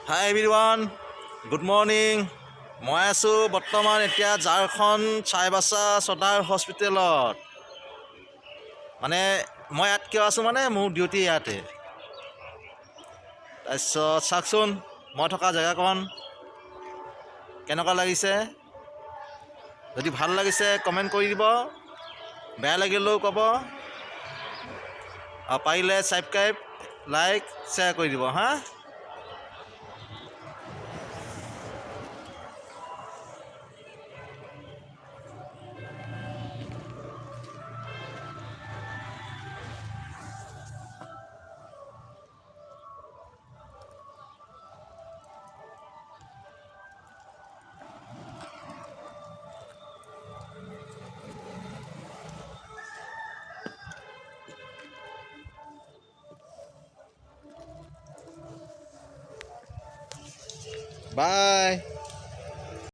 হাই everyone, good morning. মই আছোঁ বৰ্তমান এতিয়া ঝাৰখণ্ড চাইবাসা সদৰ হস্পিটেলত। মানে মই ইয়াত কিয় আছোঁ মানে মোৰ ডিউটি ইয়াতে। তাৰপিছত চাওকচোন মই থকা জেগাকণ কেনেকুৱা লাগিছে। যদি ভাল লাগিছে কমেণ্ট কৰি দিব, বেয়া লাগিলেও ক'ব, আৰু পাৰিলে ছাবস্ক্ৰাইব, লাইক, শ্বেয়াৰ কৰি দিব হা। বাই।